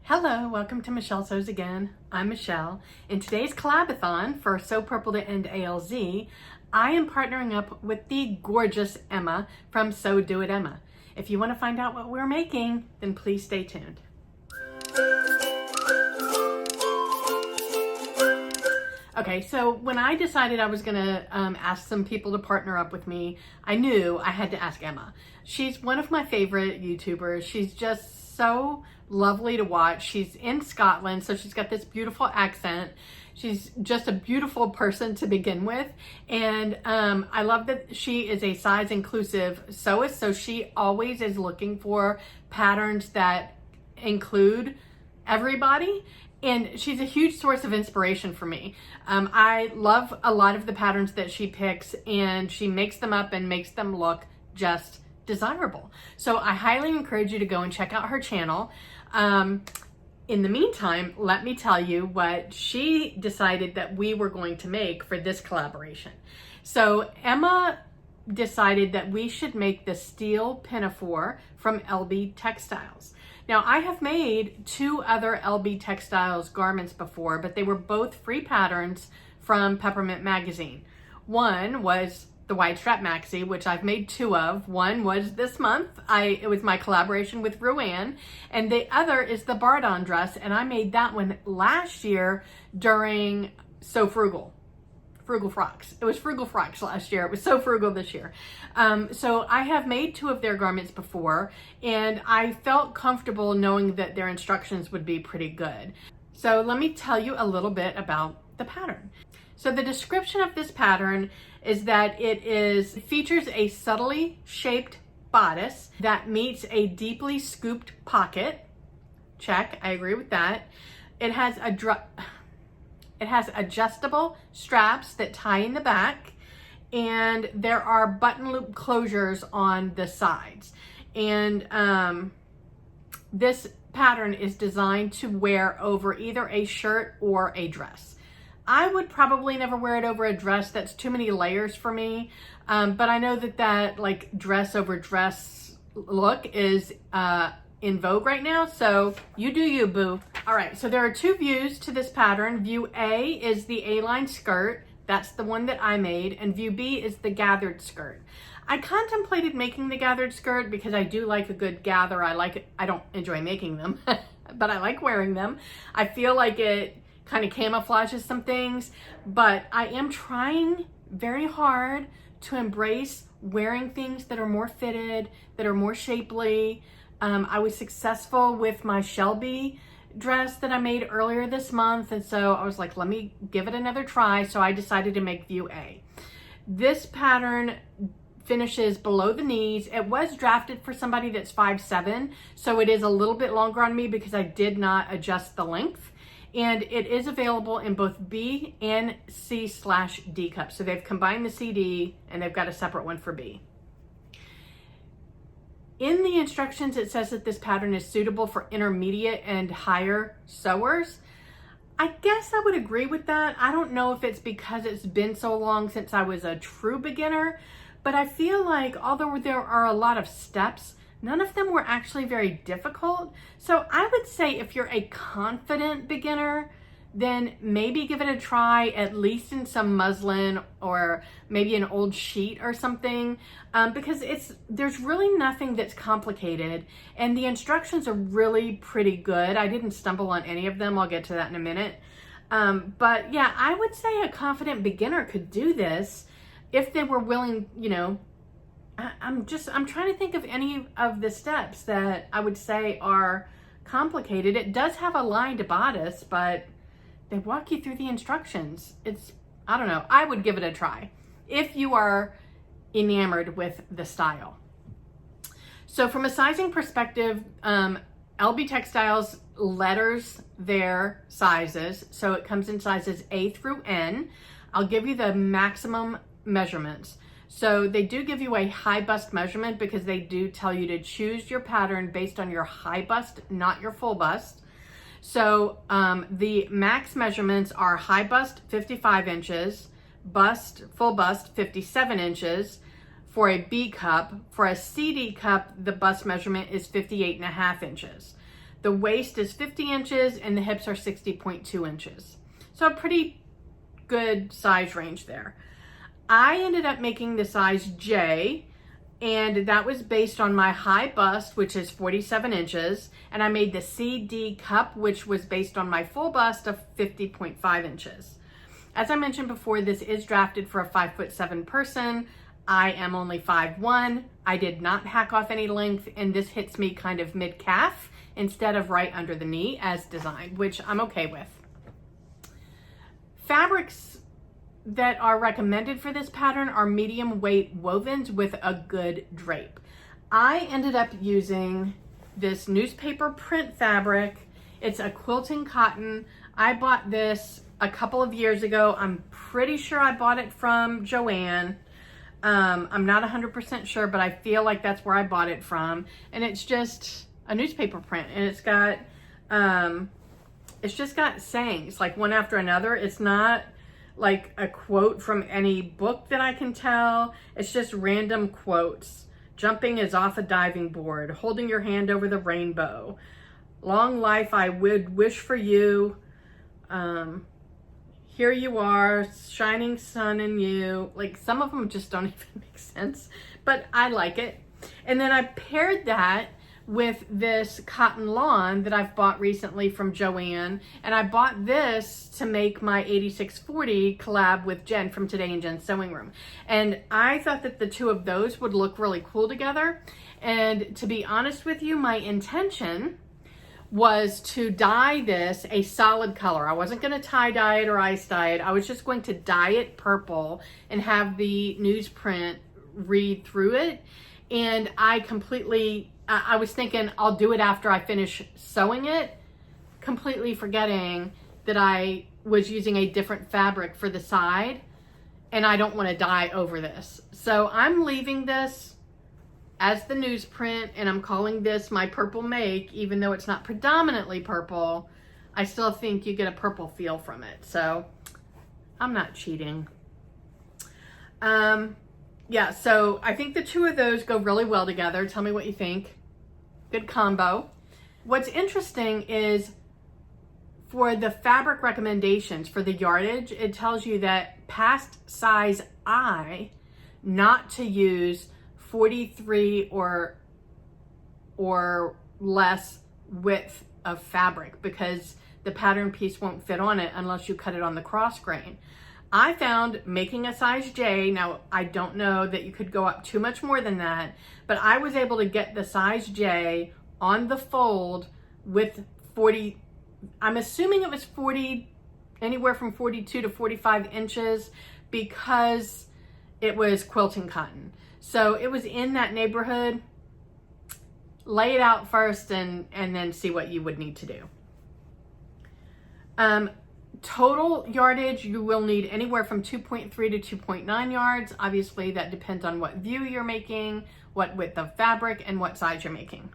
Hello, welcome to Michelle Sews Again. I'm Michelle. In today's collabathon for Sew Purple to End ALZ, I am partnering up with the gorgeous Emma from Sew Do It Emma. If you want to find out what we're making, then please stay tuned. Okay, so when I decided I was gonna ask some people to partner up with me, I knew I had to ask Emma. She's one of my favorite YouTubers. She's just so lovely to watch. She's in Scotland, so she's got this beautiful accent. She's just a beautiful person to begin with. And I love that she is a size inclusive sewist, so she always is looking for patterns that include everybody. And she's a huge source of inspiration for me. I love a lot of the patterns that she picks, and she makes them up and makes them look just desirable. So I highly encourage you to go and check out her channel. In the meantime, let me tell you what she decided that we were going to make for this collaboration. So Emma decided that we should make the steel Pinafore from LB Textiles. Now, I have made two other LB Textiles garments before, but they were both free patterns from Peppermint magazine. One was the wide strap Maxi, which I've made two of. One was this month. It was my collaboration with Ruan, and the other is the Bardon dress, and I made that one last year during Sew Frugal Frocks. It was Frugal Frocks last year. It was So Frugal this year. So I have made two of their garments before, and I felt comfortable knowing that their instructions would be pretty good. So let me tell you a little bit about the pattern. So the description of this pattern is that it features a subtly shaped bodice that meets a deeply scooped pocket. Check, I agree with that. It has adjustable straps that tie in the back, and there are button loop closures on the sides. And this pattern is designed to wear over either a shirt or a dress. I would probably never wear it over a dress. That's too many layers for me. But I know that like dress over dress look is in vogue right now. So you do you, boo. All right, so there are two views to this pattern. View A is the A-line skirt. That's the one that I made. And view B is the gathered skirt. I contemplated making the gathered skirt because I do like a good gather. I don't enjoy making them, but I like wearing them. I feel like it kind of camouflages some things, but I am trying very hard to embrace wearing things that are more fitted, that are more shapely. I was successful with my Shelby dress that I made earlier this month, and so I was like, let me give it another try. So I decided to make view A. This pattern finishes below the knees. It was drafted for somebody that's 5'7", so it is a little bit longer on me because I did not adjust the length. And it is available in both B and C/D cups. So they've combined the CD and they've got a separate one for B. In the instructions, it says that this pattern is suitable for intermediate and higher sewers. I guess I would agree with that. I don't know if it's because it's been so long since I was a true beginner, but I feel like although there are a lot of steps, none of them were actually very difficult. So I would say if you're a confident beginner, then maybe give it a try, at least in some muslin or maybe an old sheet or something, because there's really nothing that's complicated, and the instructions are really pretty good. I didn't stumble on any of them. I'll get to that in a minute. But yeah, I would say a confident beginner could do this if they were willing, you know. I'm trying to think of any of the steps that I would say are complicated. It does have a lined bodice, but they walk you through the instructions. I don't know. I would give it a try if you are enamored with the style. So from a sizing perspective, LB Textiles letters their sizes. So it comes in sizes A through N. I'll give you the maximum measurements. So they do give you a high bust measurement because they do tell you to choose your pattern based on your high bust, not your full bust. So the max measurements are high bust 55 inches, full bust 57 inches for a B cup. For a CD cup, the bust measurement is 58.5 inches. The waist is 50 inches and the hips are 60.2 inches. So a pretty good size range there. I ended up making the size J, and that was based on my high bust, which is 47 inches. And I made the CD cup, which was based on my full bust of 50.5 inches. As I mentioned before, this is drafted for a 5'7" person. I am only 5'1". I did not hack off any length, and this hits me kind of mid-calf instead of right under the knee as designed, which I'm okay with. Fabrics that are recommended for this pattern are medium weight wovens with a good drape. I ended up using this newspaper print fabric. It's a quilting cotton. I bought this a couple of years ago. I'm pretty sure I bought it from Joann. I'm not 100% sure, but I feel like that's where I bought it from. And it's just a newspaper print, and it's just got sayings like one after another. It's not like a quote from any book that I can tell. It's just random quotes. Jumping is off a diving board, holding your hand over the rainbow. Long life I would wish for you. Here you are, shining sun in you. Like, some of them just don't even make sense, but I like it. And then I paired that with this cotton lawn that I've bought recently from Joann. And I bought this to make my 8640 collab with Jen from Today in Jen's Sewing Room. And I thought that the two of those would look really cool together. And to be honest with you, my intention was to dye this a solid color. I wasn't going to tie dye it or ice dye it. I was just going to dye it purple and have the newsprint read through it. And I was thinking I'll do it after I finish sewing it, completely forgetting that I was using a different fabric for the side, and I don't want to dye over this. So I'm leaving this as the newsprint, and I'm calling this my purple make. Even though it's not predominantly purple, I still think you get a purple feel from it. So I'm not cheating. Yeah, so I think the two of those go really well together. Tell me what you think. Good combo. What's interesting is for the fabric recommendations for the yardage, it tells you that past size I, not to use 43 or less width of fabric, because the pattern piece won't fit on it unless you cut it on the cross grain. I found making a size J, now I don't know that you could go up too much more than that, but I was able to get the size J on the fold with 40, I'm assuming it was 40, anywhere from 42 to 45 inches, because it was quilting cotton. So it was in that neighborhood. Lay it out first and then see what you would need to do. Total yardage, you will need anywhere from 2.3 to 2.9 yards. Obviously, that depends on what view you're making, what width of fabric, and what size you're making.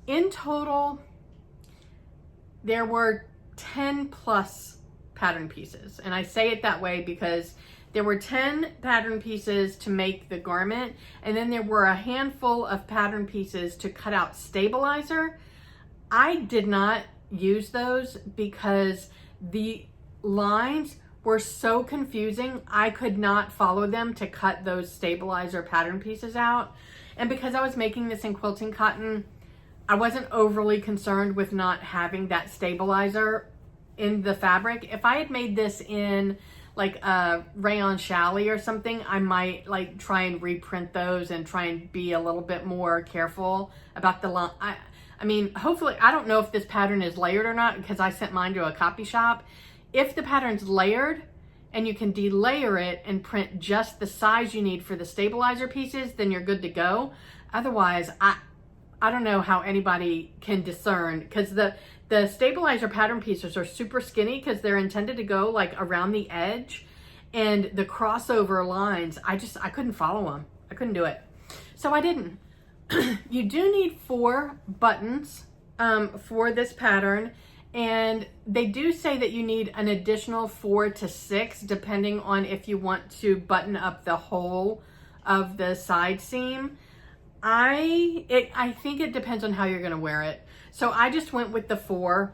In total, there were 10 plus pattern pieces. And I say it that way because there were 10 pattern pieces to make the garment, and then there were a handful of pattern pieces to cut out stabilizer. I did not use those because the lines were so confusing. I could not follow them to cut those stabilizer pattern pieces out. And because I was making this in quilting cotton, I wasn't overly concerned with not having that stabilizer in the fabric. If I had made this in like a rayon challis or something, I might like try and reprint those and try and be a little bit more careful about the line. I mean, hopefully, I don't know if this pattern is layered or not because I sent mine to a copy shop. If the pattern's layered and you can delayer it and print just the size you need for the stabilizer pieces, then you're good to go. Otherwise, I don't know how anybody can discern, because the stabilizer pattern pieces are super skinny because they're intended to go like around the edge, and the crossover lines, I couldn't follow them. I couldn't do it. So I didn't. You do need 4 buttons for this pattern, and they do say that you need an additional 4 to 6 depending on if you want to button up the whole of the side seam. I think it depends on how you're going to wear it. So I just went with the 4,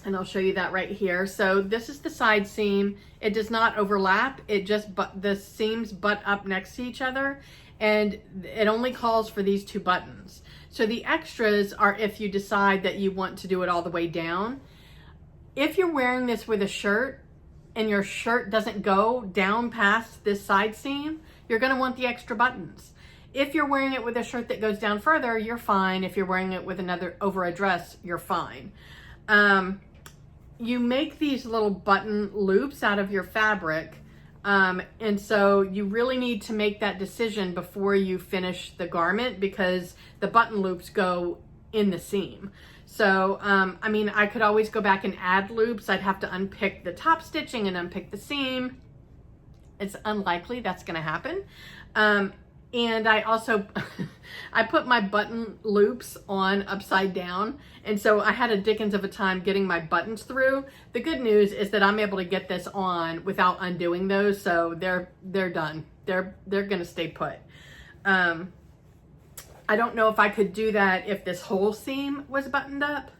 and I'll show you that right here. So this is the side seam. It does not overlap. It just, the seams butt up next to each other, and it only calls for these 2 buttons. So the extras are if you decide that you want to do it all the way down. If you're wearing this with a shirt and your shirt doesn't go down past this side seam, you're gonna want the extra buttons. If you're wearing it with a shirt that goes down further, you're fine. If you're wearing it with another over a dress, you're fine. You make these little button loops out of your fabric. And so you really need to make that decision before you finish the garment, because the button loops go in the seam. So, I mean, I could always go back and add loops. I'd have to unpick the top stitching and unpick the seam. It's unlikely that's gonna happen. And I also, I put my button loops on upside down. And so I had a dickens of a time getting my buttons through. The good news is that I'm able to get this on without undoing those. So they're done. They're gonna stay put. I don't know if I could do that if this whole seam was buttoned up,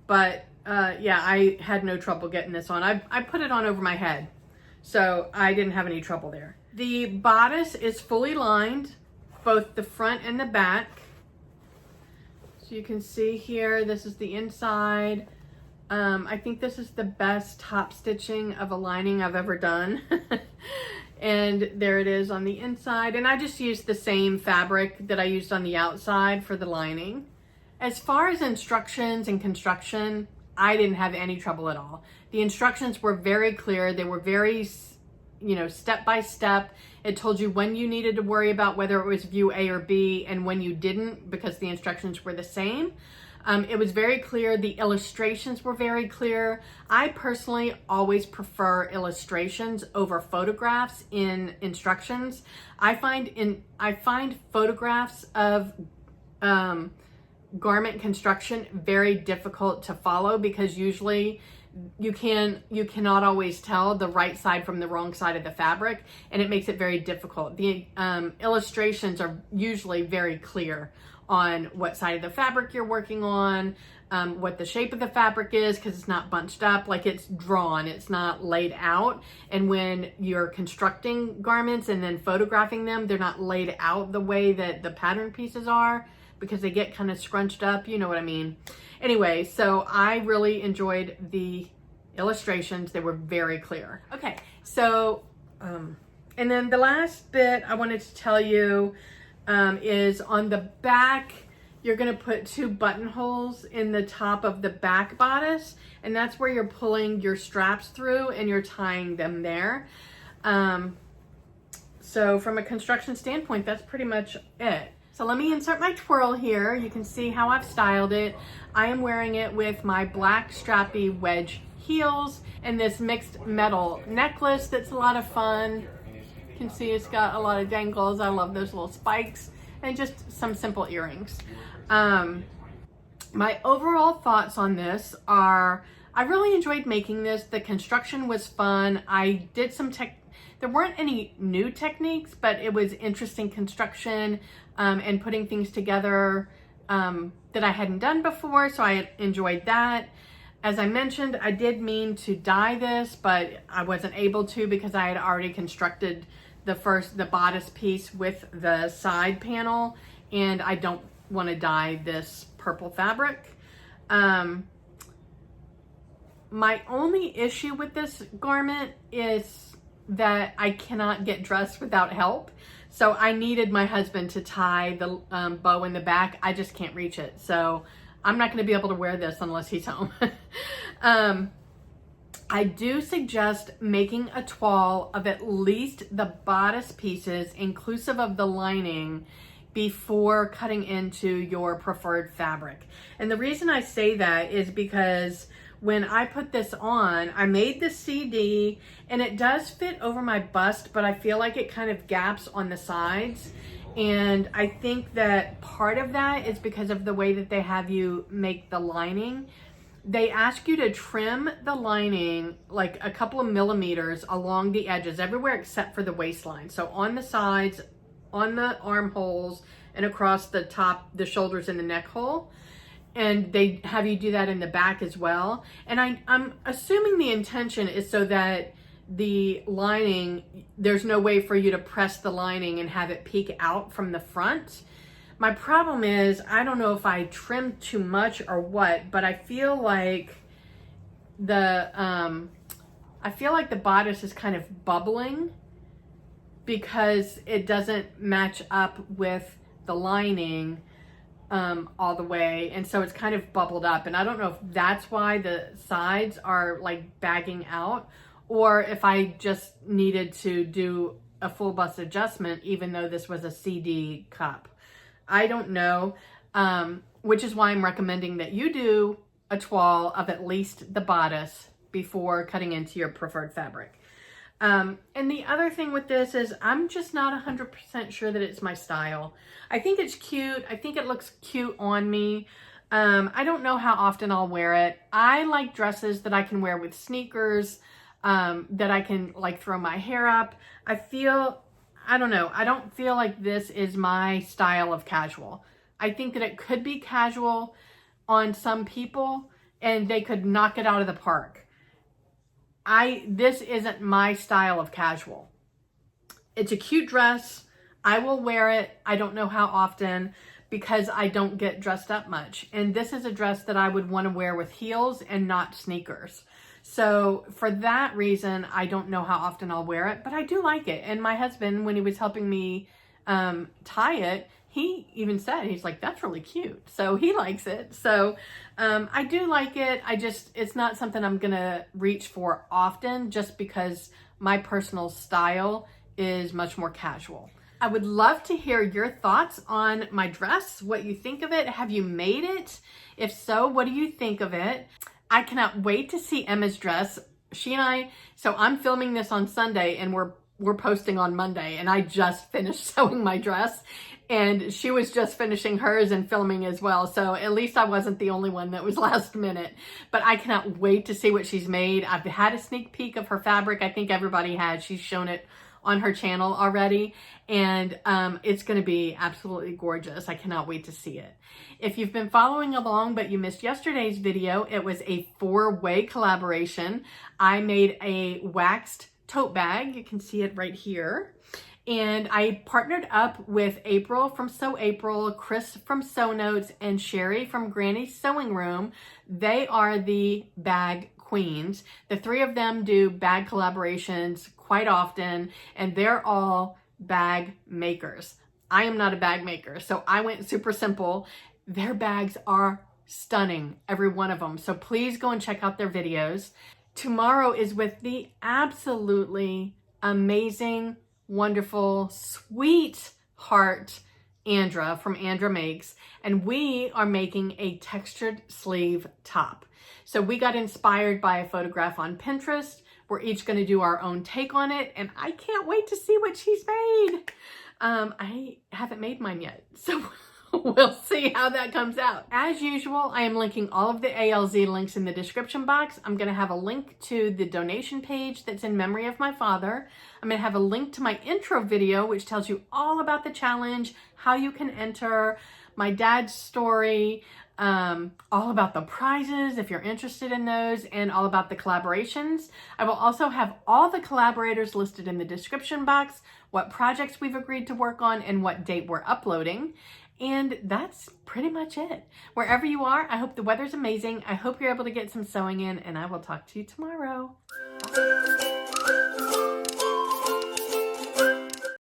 but yeah, I had no trouble getting this on. I put it on over my head, so I didn't have any trouble there. The bodice is fully lined, both the front and the back. So you can see here, this is the inside. I think this is the best top stitching of a lining I've ever done. And there it is on the inside. And I just used the same fabric that I used on the outside for the lining. As far as instructions and construction, I didn't have any trouble at all. The instructions were very clear. They were very, step by step. It told you when you needed to worry about whether it was view A or B and when you didn't, because the instructions were the same. It was very clear. The illustrations were very clear. I personally always prefer illustrations over photographs in instructions. I find photographs of garment construction very difficult to follow, because usually you cannot always tell the right side from the wrong side of the fabric, and it makes it very difficult. The illustrations are usually very clear on what side of the fabric you're working on, what the shape of the fabric is, because it's not bunched up, like it's drawn, it's not laid out. And when you're constructing garments and then photographing them, they're not laid out the way that the pattern pieces are, because they get kind of scrunched up, you know what I mean. Anyway, so I really enjoyed the illustrations. They were very clear. Okay, so, and then the last bit I wanted to tell you is on the back, you're gonna put 2 buttonholes in the top of the back bodice, and that's where you're pulling your straps through and you're tying them there. So from a construction standpoint, that's pretty much it. So let me insert my twirl here. You can see how I've styled it. I am wearing it with my black strappy wedge heels and this mixed metal necklace that's a lot of fun. You can see it's got a lot of dangles. I love those little spikes, and just some simple earrings. My overall thoughts on this are, I really enjoyed making this. The construction was fun. I did some there weren't any new techniques, but it was interesting construction and putting things together that I hadn't done before, so I enjoyed that. As I mentioned, I did mean to dye this, but I wasn't able to because I had already constructed the bodice piece with the side panel, and I don't want to dye this purple fabric. My only issue with this garment is that I cannot get dressed without help. So I needed my husband to tie the bow in the back. I just can't reach it. So I'm not going to be able to wear this unless he's home. I do suggest making a toile of at least the bodice pieces, inclusive of the lining, before cutting into your preferred fabric. And the reason I say that is because when I put this on, I made the CD and it does fit over my bust, but I feel like it kind of gaps on the sides. And I think that part of that is because of the way that they have you make the lining. They ask you to trim the lining like a couple of millimeters along the edges, everywhere except for the waistline. So on the sides, on the armholes, and across the top, the shoulders and the neck hole. and they have you do that in the back as well. And I'm assuming the intention is so that the lining, there's no way for you to press the lining and have it peek out from the front. My problem is, I don't know if I trimmed too much or what, but I feel like the bodice is kind of bubbling because it doesn't match up with the lining all the way, and so it's kind of bubbled up, and I don't know if that's why the sides are like bagging out, or if I just needed to do a full bust adjustment even though this was a CD cup. I don't know, which is why I'm recommending that you do a toile of at least the bodice before cutting into your preferred fabric. And the other thing with this is I'm just not 100% sure that it's my style. I think it's cute. I think it looks cute on me. I don't know how often I'll wear it. I like dresses that I can wear with sneakers, that I can like throw my hair up. I don't know. I don't feel like this is my style of casual. I think that it could be casual on some people and they could knock it out of the park. This isn't my style of casual. It's a cute dress. I will wear it. I don't know how often because I don't get dressed up much. And this is a dress that I would want to wear with heels and not sneakers. So for that reason, I don't know how often I'll wear it, but I do like it. And my husband, when he was helping me tie it, he even said, he's like, that's really cute. So he likes it. So I do like it. It's not something I'm going to reach for often just because my personal style is much more casual. I would love to hear your thoughts on my dress, what you think of it. Have you made it? If so, what do you think of it? I cannot wait to see Emma's dress. So I'm filming this on Sunday and we're posting on Monday, and I just finished sewing my dress and she was just finishing hers and filming as well. So at least I wasn't the only one that was last minute, but I cannot wait to see what she's made. I've had a sneak peek of her fabric. I think everybody had. She's shown it on her channel already, and it's going to be absolutely gorgeous. I cannot wait to see it. If you've been following along but you missed yesterday's video, it was a 4-way collaboration. I made a waxed tote bag. You can see it right here. And I partnered up with April from Sew April, Chris from Sew Notes, and Sheree from Granny's Sewing Room. They are the bag queens. The 3 of them do bag collaborations quite often, and they're all bag makers. I am not a bag maker, so I went super simple. Their bags are stunning, every one of them. So please go and check out their videos. Tomorrow is with the absolutely amazing, wonderful, sweet heart Andra from Andra Makes, and we are making a textured sleeve top. So we got inspired by a photograph on Pinterest. We're each going to do our own take on it, and I can't wait to see what she's made. I haven't made mine yet, so we'll see how that comes out. As usual, I am linking all of the ALZ links in the description box. I'm going to have a link to the donation page that's in memory of my father. I'm going to have a link to my intro video, which tells you all about the challenge, how you can enter, my dad's story, all about the prizes if you're interested in those, and all about the collaborations. I will also have all the collaborators listed in the description box, what projects we've agreed to work on, and what date we're uploading. And that's pretty much it. Wherever you are, I hope the weather's amazing. I hope you're able to get some sewing in, and I will talk to you tomorrow. Bye.